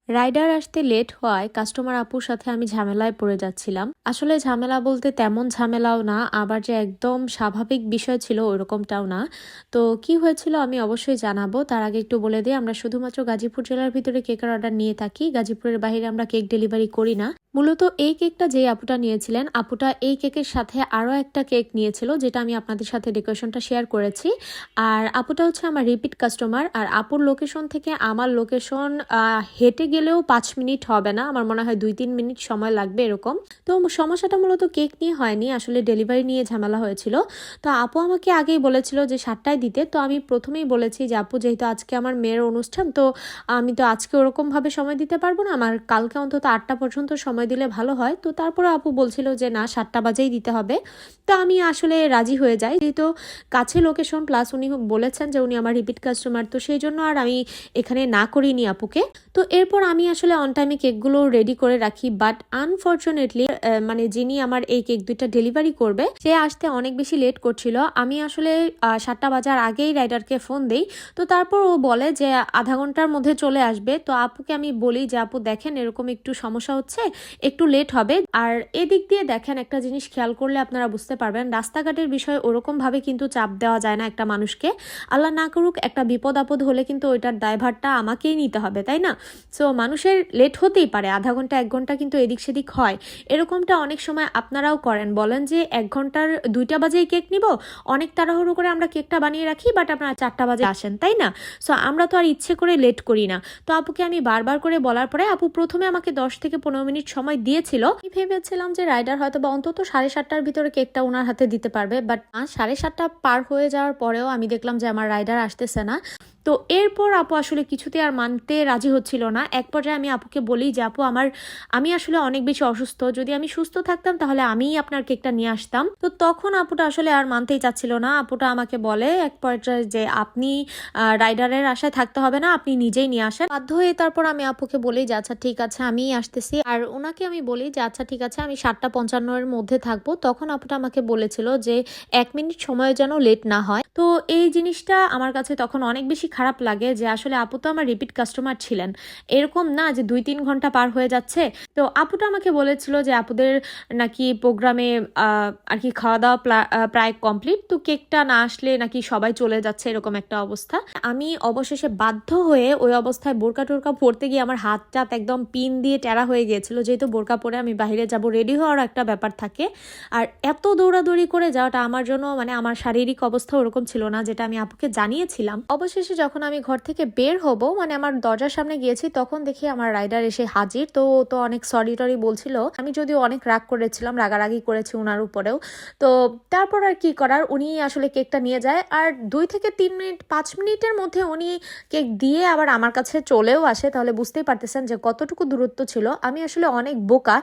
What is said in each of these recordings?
Rider আসতে late হওয়ায় customer আপুর সাথে আমি ঝামেলায় পড়ে যাচ্ছিলাম। আসলে ঝামেলা বলতে তেমন ঝামেলাও না, আবার যে একদম স্বাভাবিক বিষয় ছিল ওরকমটাও না। তো কি হয়েছিল আমি অবশ্যই জানাবো। তার আগে একটু বলে দিই, আমরা শুধুমাত্র গাজীপুর জেলার ভিতরে কেকের অর্ডার নিয়ে থাকি, গাজীপুরের বাইরে আমরা কেক ডেলিভারি করি না। মূলত এই কেকটা যে আপুটা নিয়েছিলেন, আপুটা এই কেকের সাথে আরও একটা কেক নিয়েছিল, যেটা আমি আপনাদের সাথে ডেকোরেশনটা শেয়ার করেছি। আর আপুটা হচ্ছে আমার রিপিট কাস্টমার। আর আপুর লোকেশন থেকে আমার লোকেশন হেঁটে গেলেও 5 মিনিট হবে না, আমার মনে হয় 2-3 মিনিট সময় লাগবে এরকম। তো সমস্যাটা মূলত কেক নিয়ে হয়নি, আসলে ডেলিভারি নিয়ে ঝামেলা হয়েছিল। তো আপু আমাকে আগেই বলেছিল যে 7টায় দিতে। তো আমি প্রথমেই বলেছি যে আপু, যেহেতু আজকে আমার মেয়ের অনুষ্ঠান, তো আমি তো আজকে ওরকমভাবে সময় দিতে পারবো না, আমার কালকে অন্তত 8টা পর্যন্ত সময় দিলে ভালো হয়। তো তারপরে আপু বলছিল যে না, 7টা বাজেই দিতে হবে। তো আমি আসলে রাজি হয়ে যাই, যেহেতু কাছে লোকেশন, প্লাস উনি বলেছেন যে উনি আমার রিপিট কাস্টমার, তো সেই জন্য আর আমি এখানে না করিনি আপুকে। তো এরপর আমি আসলে অন টাইমে কেকগুলো রেডি করে রাখি, বাট আনফর্চুনেটলি মানে যিনি আমার এই কেক দুইটা ডেলিভারি করবে, সে আসতে অনেক বেশি লেট করছিল। আমি আসলে 7টা বাজার আগেই রাইডারকে ফোন দেই। তো তারপর ও বলে যে আধা ঘন্টার মধ্যে চলে আসবে। তো আপুকে আমি বলি যে আপু দেখেন, এরকম একটু সমস্যা হচ্ছে, একটু লেট হবে। আর এদিক দিয়ে দেখেন, একটা জিনিস খেয়াল করলে আপনারা বুঝতে পারবেন, রাস্তাঘাটের বিষয়ে ওরকম ভাবে কিন্তু চাপ দেওয়া যায় না একটা মানুষকে। আল্লাহ না করুক একটা বিপদ আপদ হলে কিন্তু ওইটার দায়ভারটা আমাকেই নিতে হবে, তাই না? সো মানুষের লেট হতেই পারে, আধা ঘন্টা 1 ঘন্টা কিন্তু এদিক সেদিক হয়। এরকমটা অনেক সময় আপনারাও করেন, বলেন যে 1 ঘন্টার 2টা বাজেই কেক নিব, অনেক তাড়াহুড়ো করে আমরা কেকটা বানিয়ে রাখি, বাট আপনারা 4টা বাজে আসেন, তাই না? সো আমরা তো আর ইচ্ছে করে লেট করি না। তো আপুকে আমি বারবার করে বলার পরে আপু প্রথমে আমাকে 10 থেকে 15 মিনিট সময় দিয়েছিল। আমি ভেবেছিলাম যে রাইডার হয়তো বা অন্তত 7:30টার ভিতরে কেকটা ওনার হাতে দিতে পারবে, বাট 7:30টা পার হয়ে যাওয়ার পরেও আমি দেখলাম যে আমার রাইডার আসতেছে না। তো এরপর আপু আসলে কিছুতে আর মানতে রাজি হচ্ছিল না। এক পর্যায়ে আমি আপুকে বলি যে আপু, আমি আসলে অনেক বেশি অসুস্থ, যদি আমি সুস্থ থাকতাম তাহলে আমিই আপনার কেকটা নিয়ে আসতাম। তো তখন আপুটা আসলে আর মানতেই চাচ্ছিল না। আপুটা আমাকে বলে এক পর্যায়ে যে আপনি রাইডারের আশায় থাকতে হবে না, আপনি নিজেই নিয়ে আসেন। বাধ্য হয়ে তারপর আমি আপুকে বলি যে আচ্ছা ঠিক আছে, আমিই আসতেছি। আর ওনাকে আমি বলি যে আচ্ছা ঠিক আছে, আমি 7:55-এর মধ্যে থাকবো। তখন আপুটা আমাকে বলেছিল যে 1 মিনিট সময় যেন লেট না হয়। তো এই জিনিসটা আমার কাছে তখন অনেক বেশি খারাপ লাগে যে আসলে আপু তো আমার রিপিট কাস্টমার ছিলেন, এরকম না যে 2-3 ঘন্টা পার হয়ে যাচ্ছে। তো আপুটা আমাকে বলেছিল যে আপুদের নাকি প্রোগ্রামে আর কি খাওয়া দাওয়া প্রায় কমপ্লিট, তো কেকটা না আসলে নাকি সবাই চলে যাচ্ছে, এরকম একটা অবস্থা। আমি অবশেষে বাধ্য হয়ে ওই অবস্থায় বোরকা টোরকা পরতে গিয়ে আমার হাত টাত একদম পিন দিয়ে টেরা হয়ে গিয়েছিল, যেহেতু বোরকা পরে আমি বাইরে যাব, রেডি হওয়ার একটা ব্যাপার থাকে। আর এত দৌড়াদৌড়ি করে যাওয়াটা আমার জন্য, মানে আমার শারীরিক অবস্থা ওরকম ছিল না যেটা আমি আপুকে জানিয়েছিলাম। অবশেষে যখন আমি ঘর থেকে বের হব, মানে আমার দরজার সামনে গিয়েছি, তখন দেখি আমার রাইডার এসে হাজির। তো তো অনেক সরি টরি বলছিল, আমি যদিও অনেক রাগ করেছিলাম, রাগারাগি করেছি ওনার উপরেও। তো তারপর আর কি করার, উনি আসলে কেকটা নিয়ে যায়। আর 2 থেকে 3 মিনিট 5 মিনিটের মধ্যে উনি কেক দিয়ে আবার আমার কাছে চলেও আসে। তাহলে বুঝতেই পারতেছেন যে কতটুকু দূরত্ব ছিল। আমি আসলে অনেক বোকা,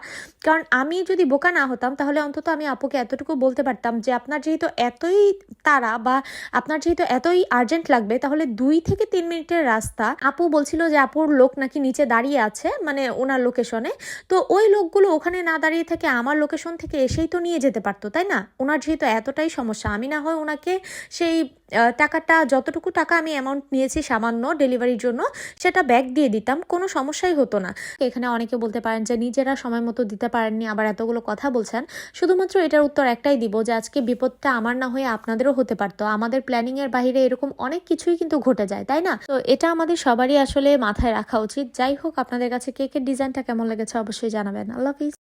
কারণ আমি যদি বোকা না হতাম তাহলে অন্তত আমি আপুকে এতটুকু বলতে পারতাম যে আপনার যেহেতু এতই তাড়া, বা আপনার যেহেতু এতই আর্জেন্ট লাগবে, তাহলে 2 থেকে 3 মিনিটের রাস্তা, আপু বলছিল যে আপুর লোক নাকি নিচে দাঁড়িয়ে আছে, মানে ওনার লোকেশনে। তো ওই লোকগুলো ওখানে না দাঁড়িয়ে থেকে আমার লোকেশন থেকে এসেই তো নিয়ে যেতে পারতো, তাই না? ওনার যেহেতু এতটাই সমস্যা, আমি না হয় ওনাকে সেই টাকাটা, যতটুকু টাকা আমি অ্যামাউন্ট নিয়েছি সামান্য ডেলিভারির জন্য, সেটা ব্যাক দিয়ে দিতাম, কোনো সমস্যাই হতো না। এখানে অনেকে বলতে পারেন যে নিজেরা সময় মতো দিতে পারেননি, আবার এতগুলো কথা বলছেন। শুধুমাত্র এটার উত্তর একটাই দিব যে আজকে বিপদটা আমার না হয়ে আপনাদেরও হতে পারতো। আমাদের প্ল্যানিং এর বাইরে এরকম অনেক কিছুই কিন্তু ঘটে যায়, তাই না? তো এটা আমাদের সবারই আসলে মাথায় রাখা উচিত। যাই হোক, আপনাদের কাছে কেকের ডিজাইনটা কেমন লেগেছে অবশ্যই জানাবেন। আল্লাহ হাফিজ।